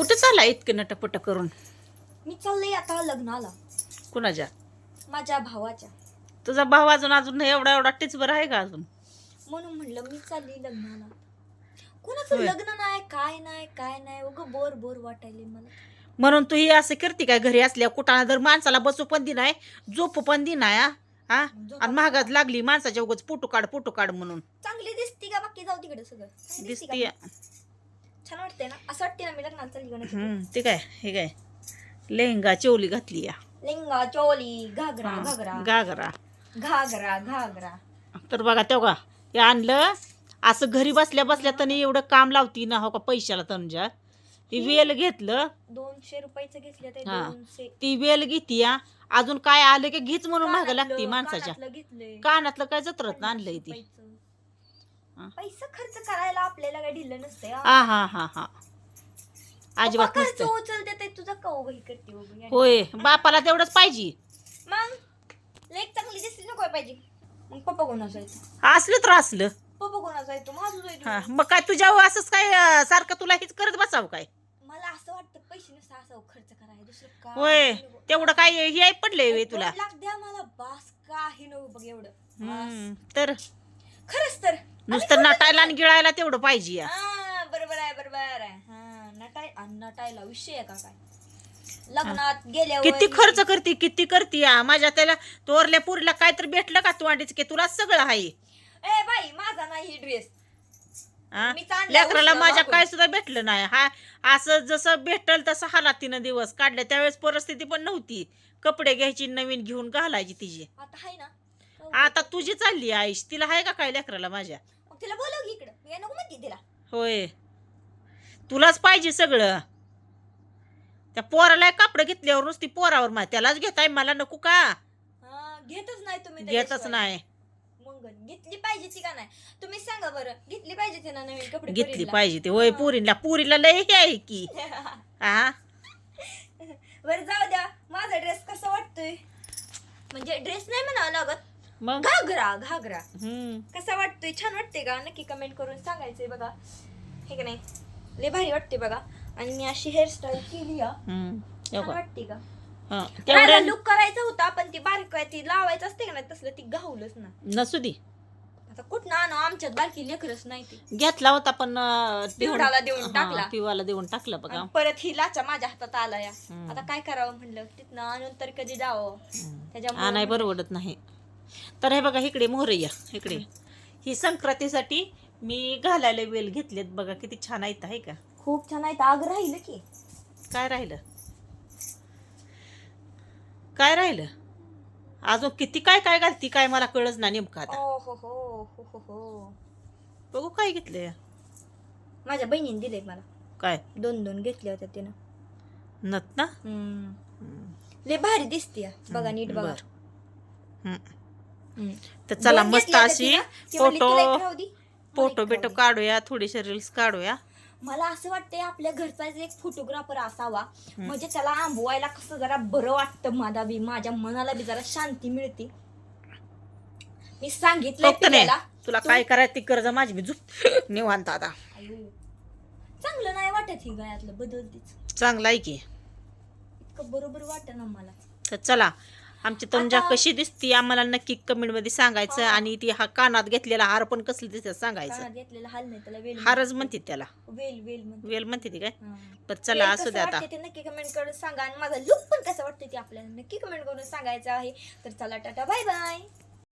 कुठं चालला इतकं नटपट करून? मी चाललंय आता लग्नाला कुणाच्या? माझ्या भावाच्या. तुझा भाव अजून अजून एवढा एवढा टिचभर आहे का अजून? म्हणून म्हणलं मी चालली लग्नाला. कोणाचं होय. लग्न नाही काय नाही उगं बोर बोर वाटायले मला. म्हणून तू ही असं करते काय घरी असल्या कुठाना जर माणसाला बसू पण दि नाही झोपू पण दि नाही हा आणि महागात लागली माणसाच्या उगाच फोटो काढ म्हणून. चांगली दिसती का? बाकी जाऊ तिकडे सगळं चांगली दिसती दिसती. का? छान वाटते ना, असं वाटते ना मी लग्नाला चालली गणेश. ते काय हे काय लेहंगा चोली घातली या लेंगा चोली घागरा घागरा घागरा. घागरा घागरा. तर बघा तेव्हा हे आणलं असं घरी बसल्या बसल्या तनी एवढं काम लावती ना हो का पैशाला तनुजा. ती वेल घेतलं 200 रुपयाचं घेतलं ते. हा. 200 ती वेल घेती अजून काय आलं की घेच म्हणून महाग लागती माणसाच्या. कानातलं घेतलंय. कानातलं काय जत्रत आणलंय ती. हा. पैसा खर्च करायला आपल्याला काय ढिल्लं नसतंय हा हा हा हा अजिबात खर्च नसतं. उचलते ते तुझा कौ ही करते उभी. होय बापाला तेवढंच पाहिजे. मग लेक चांगली दिसली नको पाहिजे. मग पप्पा कोणाचा येतो? असलं तर असलं. पप्पा कोणाचा येतो? माझं हा जायतो. मग काय तुझ्या असंच काय सारखं तुला हेच करत बसावं काय? मला असं वाटतं पैसे नुसतं असं खर्च करायला दुसरं काय होय तेवढं काय हे पडलंय वे तुला. 2 लाख द्या मला बास काही नको बघ एवढं. बास. तर खरंच तर नुसतं नटायला आणि गिळायला तेवढं पाहिजे या. हा बरोबर आहे. हा नटायला विषय आहे का काय? लग्नात गेल्यावर किती खर्च करते या माझ्या त्याला तोरल्या पुरीला काय तर भेटलं का तू आणीच की तुला सगळं आहे. ए बाई माझा नाही ड्रेस. हा? मी चांगल्या लेकराला गोष्टीला माझ्या वागून. काय सुद्धा भेटलं नाही हा. असं जसं भेटल तसं हाला तिनं दिवस काढले त्यावेळेस परिस्थिती पण नव्हती. कपडे घ्यायची नवीन घेऊन घालायची तिची. आता आहे ना. आता तुझी चालली आईश तिला आहे का काय लेकराला माझ्या? मग तिला बोलव की इकडं. मी नको म्हणते तिला. होय तुलाच पाहिजे सगळं. त्या पोराला कपडे घेतल्यावर नुसती पोरावर मा त्यालाच घेताय मला नको का? हा घेतच नाही तुम्ही घेतच त्याच्याशिवाय. नाही. मग घेतली पाहिजे ती का नाही? तुम्ही सांगा बरं घेतली पाहिजे ती ना नवीन कपडे घेतली पोरीला? पाहिजे ते होय. पुरीला लय हे आहे की हा. बरं जाऊ द्या. माझा ड्रेस कसा वाटतोय? म्हणजे ड्रेस नाही म्हणावं लागत. मग घागरा हम्म कसा वाटतोय? छान वाटते का? नक्की कमेंट करून सांगायचंय बघा. हे का नाही लय भारी वाटते बघा. आणि मी अशी हेअरस्टाईल केली छान वाटते का? तेवढ्या लुक करायचा होता पण ती बारीक आहे ती लावायचं असते का नाही तसलं ती गावलंच ना. नसू दे आता कुठं आणू? आमच्यात बारकी लेकरच नाही ती. घेतला होता पण पिवळाला देऊन टाकला. पिवाला देऊन टाकलं बघा. आणि परत ही लाचा माझ्या हातात आला या. हम्म. आता काय करावं म्हणलं तिथनं आणून तर कधी जावं नाही त्याच्यामुळे परवडत नाही. तर हे बघा इकडे मोहरय्या इकडे ही संक्रांतीसाठी मी घालायला वेल घेतलेत बघा किती छान आहेत आहे का? खूप छान आहे. आग राहिलं की काय राहिलं अजून किती काय घालती काय मला कळच ना नेमकं आता. ओ हो बघू काय घेतलंय माझ्या बहिणीने दिले मला. काय 2 घेतल्या होत्या तिनं. नत ना. लय भारी दिसते बघा नीट बघा. तर चला 2 मस्त घेतल्या होत्या अशी तिनं. ती म्हणली, "तुला एक राहू दे." मला एक फोटो राहू दे. काढूया थोडेसे रील्स काढूया. मला असं वाटतंय आपल्या घरचा एक फोटोग्राफर असावा म्हणजे त्याला आंबवायला कसं जरा बरं वाटतं. माझ्या मनाला बी जरा शांती मिळते. मी सांगितलंय फक्त नाही तिला. तुला काय करायचं ती कर्ज माझी मी झुप निवांत आता. आयो, चांगलं नाही वाटत ही गळ्यातलं बदलतीच. चांगलं आहे की. इतकं बरोबर वाटत ना मला. तर चला आमची तनुजा आता- कशी दिसती आम्हाला नक्की कमेंट मध्ये सांगायचं. हा. आणि ती हा कानात घेतलेला हार पण कसलं दिसत सांगायचं. कानात घेतलेला हाल नाही त्याला वेल हारच म्हणते त्याला वेल म्हणते. वेल म्हणते ती काय. हा. पण चला वेल असू कसं दे आता. वाटते ते नक्की कमेंट करून सांगा. आणि माझा लुक पण कसं वाटतं ते आपल्याला नक्की कमेंट करून सांगायचं आहे. तर चला टाटा बाय बाय.